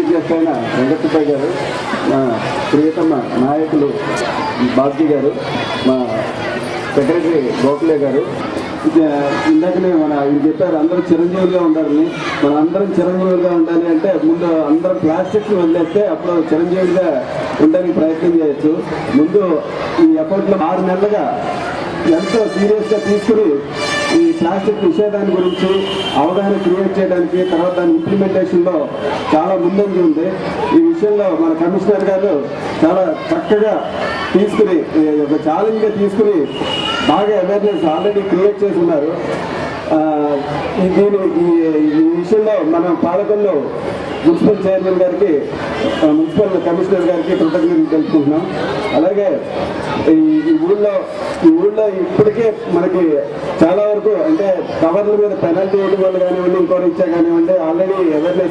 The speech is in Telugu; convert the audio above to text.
చీఫ్ గెస్ట్ అయిన వెంకటసుబ్బయ్య గారు, మా ప్రియతమ నాయకులు బాబ్జీ గారు, మా సెక్రటరీ గోఖలే గారు, ఇందాకనే ఇది చెప్పారు అందరూ చిరంజీవులుగా ఉండాలని. మన అందరం చిరంజీవులుగా ఉండాలి అంటే ముందు అందరం ప్లాస్టిక్స్ వదిలేస్తే అప్పుడు చిరంజీవులుగా ఉండడానికి ప్రయత్నం చేయొచ్చు. ముందు ఈ ఎఫర్ట్లో 6 నెలలుగా ఎంతో సీరియస్గా తీసుకుని ఈ ప్లాస్టిక్ నిషేధాన్ని గురించి అవగాహన క్రియేట్ చేయడానికి, తర్వాత దాని ఇంప్లిమెంటేషన్లో చాలా ముందంజ ఉంది. ఈ విషయంలో మన కమిషనర్ గారు చాలా చక్కగా తీసుకుని ఒక ఛాలెంజ్గా తీసుకుని బాగా అవేర్నెస్ ఆల్రెడీ క్రియేట్ చేసి ఉన్నారు. ఈ విషయంలో మన పాలకుల్లో మున్సిపల్ చైర్మన్ గారికి, మున్సిపల్ కమిషనర్ గారికి కృతజ్ఞతలు తెలుపుకుంటున్నాం. అలాగే ఈ ఊళ్ళో ఇప్పటికే మనకి చాలా వరకు అంటే కవర్ల మీద పెనాల్టీ ఇవ్వడం వల్ల కానివ్వండి, ఇంకోటి ఇచ్చా కానివ్వండి, ఆల్రెడీ అవేర్నెస్